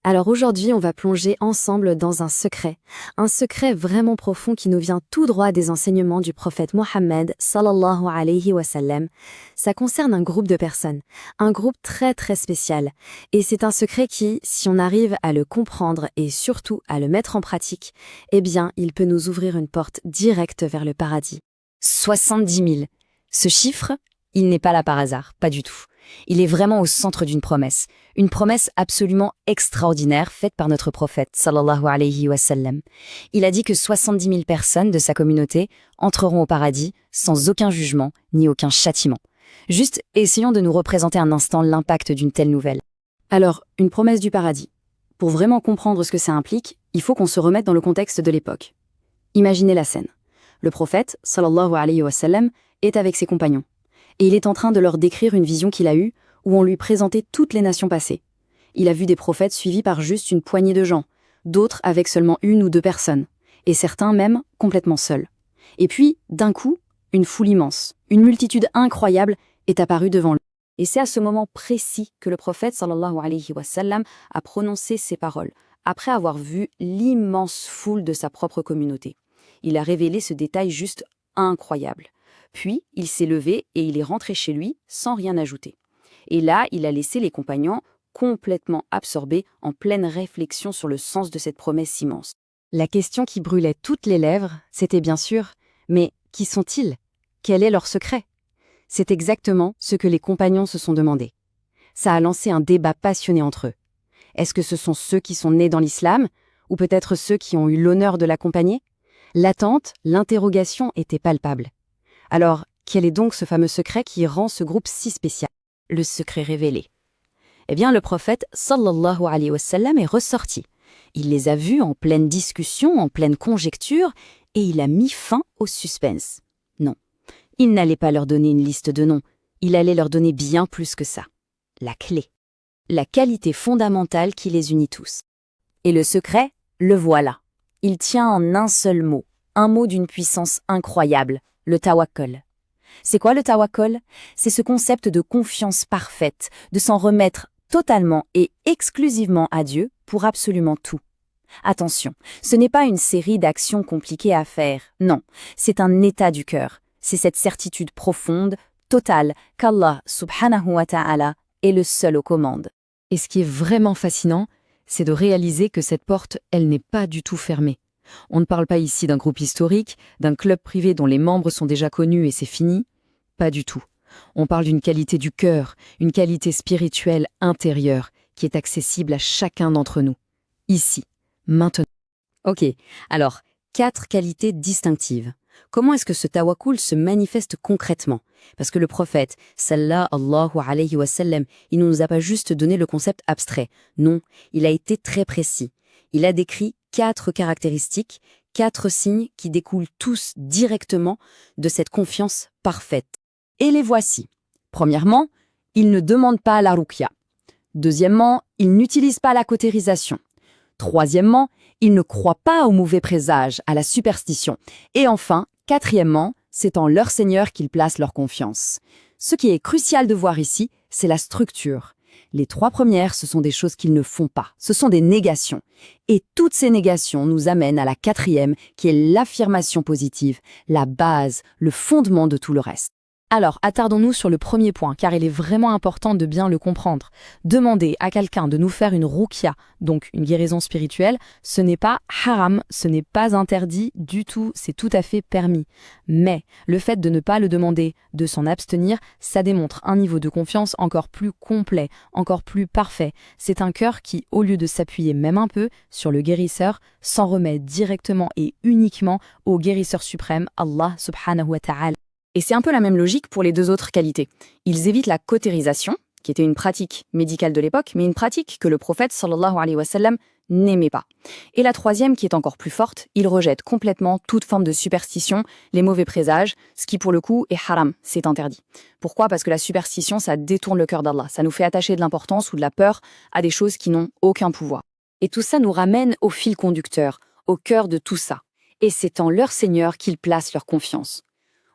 Alors aujourd'hui, on va plonger ensemble dans un secret vraiment profond qui nous vient tout droit des enseignements du prophète Mohammed sallallahu alayhi wa sallam. Ça concerne un groupe de personnes, un groupe très très spécial. Et c'est un secret qui, si on arrive à le comprendre et surtout à le mettre en pratique, eh bien, il peut nous ouvrir une porte directe vers le paradis. 70 000. Ce chiffre, il n'est pas là par hasard, pas du tout. Il est vraiment au centre d'une promesse absolument extraordinaire faite par notre prophète, sallallahu alayhi wa sallam. Il a dit que 70 000 personnes de sa communauté entreront au paradis sans aucun jugement ni aucun châtiment. Juste, essayons de nous représenter un instant l'impact d'une telle nouvelle. Alors, une promesse du paradis. Pour vraiment comprendre ce que ça implique, il faut qu'on se remette dans le contexte de l'époque. Imaginez la scène. Le prophète, sallallahu alayhi wa sallam, est avec ses compagnons. Et il est en train de leur décrire une vision qu'il a eue, où on lui présentait toutes les nations passées. Il a vu des prophètes suivis par juste une poignée de gens, d'autres avec seulement une ou deux personnes, et certains même complètement seuls. Et puis, d'un coup, une foule immense, une multitude incroyable est apparue devant lui. Et c'est à ce moment précis que le prophète sallallahu alayhi wa sallam a prononcé ces paroles, après avoir vu l'immense foule de sa propre communauté. Il a révélé ce détail juste incroyable. Puis, il s'est levé et il est rentré chez lui sans rien ajouter. Et là, il a laissé les compagnons complètement absorbés en pleine réflexion sur le sens de cette promesse immense. La question qui brûlait toutes les lèvres, c'était bien sûr, mais qui sont-ils? Quel est leur secret? C'est exactement ce que les compagnons se sont demandé. Ça a lancé un débat passionné entre eux. Est-ce que ce sont ceux qui sont nés dans l'islam, ou peut-être ceux qui ont eu l'honneur de l'accompagner? L'attente, l'interrogation étaient palpables. Alors, quel est donc ce fameux secret qui rend ce groupe si spécial? Le secret révélé. Eh bien, le prophète, sallallahu alayhi wa sallam, est ressorti. Il les a vus en pleine discussion, en pleine conjecture, et il a mis fin au suspense. Non, il n'allait pas leur donner une liste de noms, il allait leur donner bien plus que ça. La clé. La qualité fondamentale qui les unit tous. Et le secret, le voilà. Il tient en un seul mot, un mot d'une puissance incroyable. Le tawakkul. C'est quoi le tawakkul? C'est ce concept de confiance parfaite, de s'en remettre totalement et exclusivement à Dieu pour absolument tout. Attention, ce n'est pas une série d'actions compliquées à faire, non, c'est un état du cœur. C'est cette certitude profonde, totale, qu'Allah subhanahu wa ta'ala est le seul aux commandes. Et ce qui est vraiment fascinant, c'est de réaliser que cette porte, elle n'est pas du tout fermée. On ne parle pas ici d'un groupe historique, d'un club privé dont les membres sont déjà connus et c'est fini. Pas du tout. On parle d'une qualité du cœur, une qualité spirituelle intérieure qui est accessible à chacun d'entre nous. Ici, maintenant. Ok, alors, 4 qualités distinctives. Comment est-ce que ce tawakkul se manifeste concrètement? Parce que le prophète, sallallahu alayhi wa sallam, il ne nous a pas juste donné le concept abstrait. Non, il a été très précis. Il a décrit 4 caractéristiques, 4 signes qui découlent tous directement de cette confiance parfaite. Et les voici. Premièrement, il ne demande pas la ruqya. Deuxièmement, il n'utilise pas la cautérisation. Troisièmement, il ne croit pas au mauvais présage, à la superstition. Et enfin, quatrièmement, c'est en leur Seigneur qu'ils placent leur confiance. Ce qui est crucial de voir ici, c'est la structure. Les 3 premières, ce sont des choses qu'ils ne font pas, ce sont des négations. Et toutes ces négations nous amènent à la 4e, qui est l'affirmation positive, la base, le fondement de tout le reste. Alors, attardons-nous sur le premier point, car il est vraiment important de bien le comprendre. Demander à quelqu'un de nous faire une ruqya, donc une guérison spirituelle, ce n'est pas haram, ce n'est pas interdit du tout, c'est tout à fait permis. Mais le fait de ne pas le demander, de s'en abstenir, ça démontre un niveau de confiance encore plus complet, encore plus parfait. C'est un cœur qui, au lieu de s'appuyer même un peu sur le guérisseur, s'en remet directement et uniquement au guérisseur suprême, Allah subhanahu wa ta'ala. Et c'est un peu la même logique pour les 2 autres qualités. Ils évitent la cautérisation, qui était une pratique médicale de l'époque, mais une pratique que le prophète sallallahu alayhi wa sallam n'aimait pas. Et la 3e, qui est encore plus forte, ils rejettent complètement toute forme de superstition, les mauvais présages, ce qui pour le coup est haram, c'est interdit. Pourquoi? Parce que la superstition, ça détourne le cœur d'Allah, ça nous fait attacher de l'importance ou de la peur à des choses qui n'ont aucun pouvoir. Et tout ça nous ramène au fil conducteur, au cœur de tout ça. Et c'est en leur Seigneur qu'ils placent leur confiance.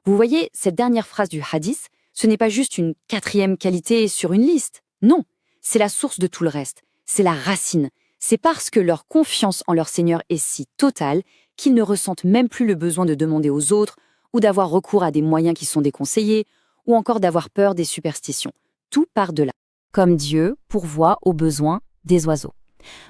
Vous voyez, cette dernière phrase du hadith, ce n'est pas juste une 4e qualité sur une liste. Non, c'est la source de tout le reste. C'est la racine. C'est parce que leur confiance en leur Seigneur est si totale qu'ils ne ressentent même plus le besoin de demander aux autres ou d'avoir recours à des moyens qui sont déconseillés ou encore d'avoir peur des superstitions. Tout part de là. Comme Dieu pourvoit aux besoins des oiseaux.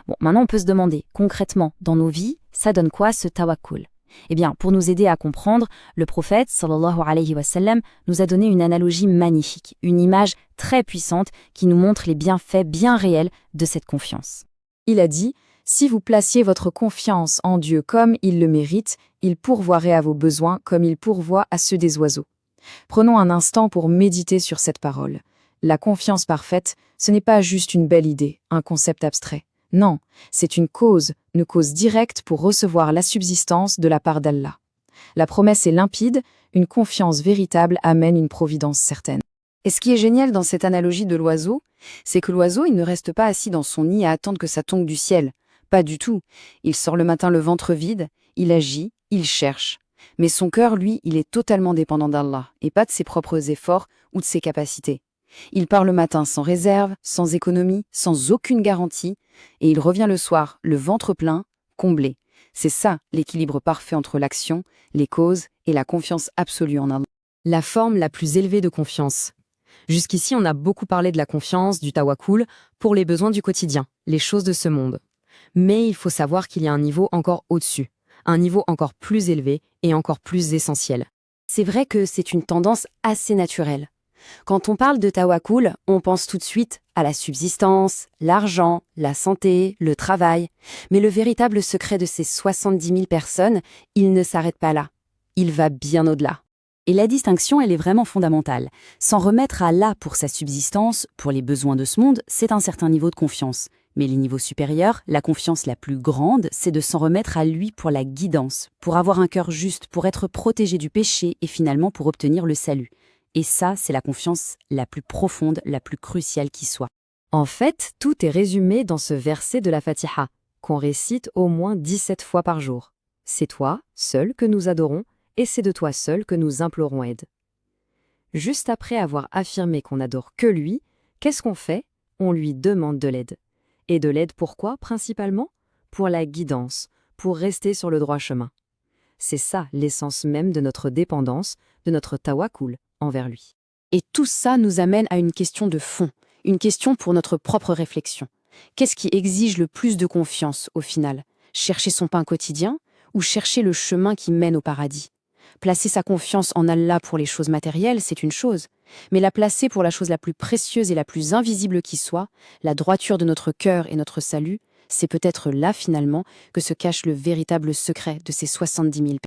Bon, maintenant on peut se demander, concrètement, dans nos vies, ça donne quoi ce tawakkul? Eh bien, pour nous aider à comprendre, le prophète, sallallahu alayhi wa sallam, nous a donné une analogie magnifique, une image très puissante qui nous montre les bienfaits bien réels de cette confiance. Il a dit, « Si vous placiez votre confiance en Dieu comme il le mérite, il pourvoirait à vos besoins comme il pourvoit à ceux des oiseaux. » Prenons un instant pour méditer sur cette parole. La confiance parfaite, ce n'est pas juste une belle idée, un concept abstrait. Non, c'est une cause directe pour recevoir la subsistance de la part d'Allah. La promesse est limpide, une confiance véritable amène une providence certaine. Et ce qui est génial dans cette analogie de l'oiseau, c'est que l'oiseau, il ne reste pas assis dans son nid à attendre que ça tombe du ciel. Pas du tout. Il sort le matin le ventre vide, il agit, il cherche. Mais son cœur, lui, il est totalement dépendant d'Allah, et pas de ses propres efforts ou de ses capacités. Il part le matin sans réserve, sans économie, sans aucune garantie, et il revient le soir, le ventre plein, comblé. C'est ça, l'équilibre parfait entre l'action, les causes et la confiance absolue en Allah. La forme la plus élevée de confiance. Jusqu'ici, on a beaucoup parlé de la confiance, du tawakkul, pour les besoins du quotidien, les choses de ce monde. Mais il faut savoir qu'il y a un niveau encore au-dessus, un niveau encore plus élevé et encore plus essentiel. C'est vrai que c'est une tendance assez naturelle. Quand on parle de tawakkul, on pense tout de suite à la subsistance, l'argent, la santé, le travail. Mais le véritable secret de ces 70 000 personnes, il ne s'arrête pas là. Il va bien au-delà. Et la distinction, elle est vraiment fondamentale. S'en remettre à Allah pour sa subsistance, pour les besoins de ce monde, c'est un certain niveau de confiance. Mais les niveaux supérieurs, la confiance la plus grande, c'est de s'en remettre à lui pour la guidance, pour avoir un cœur juste, pour être protégé du péché et finalement pour obtenir le salut. Et ça, c'est la confiance la plus profonde, la plus cruciale qui soit. En fait, tout est résumé dans ce verset de la Fatiha, qu'on récite au moins 17 fois par jour. C'est toi, seul, que nous adorons, et c'est de toi seul que nous implorons aide. Juste après avoir affirmé qu'on n'adore que lui, qu'est-ce qu'on fait? On lui demande de l'aide. Et de l'aide pourquoi, principalement? Pour la guidance, pour rester sur le droit chemin. C'est ça l'essence même de notre dépendance, de notre tawakkul envers lui. Et tout ça nous amène à une question de fond, une question pour notre propre réflexion. Qu'est-ce qui exige le plus de confiance au final? Chercher son pain quotidien ou chercher le chemin qui mène au paradis? Placer sa confiance en Allah pour les choses matérielles, c'est une chose, mais la placer pour la chose la plus précieuse et la plus invisible qui soit, la droiture de notre cœur et notre salut, c'est peut-être là finalement que se cache le véritable secret de ces 70 000 personnes.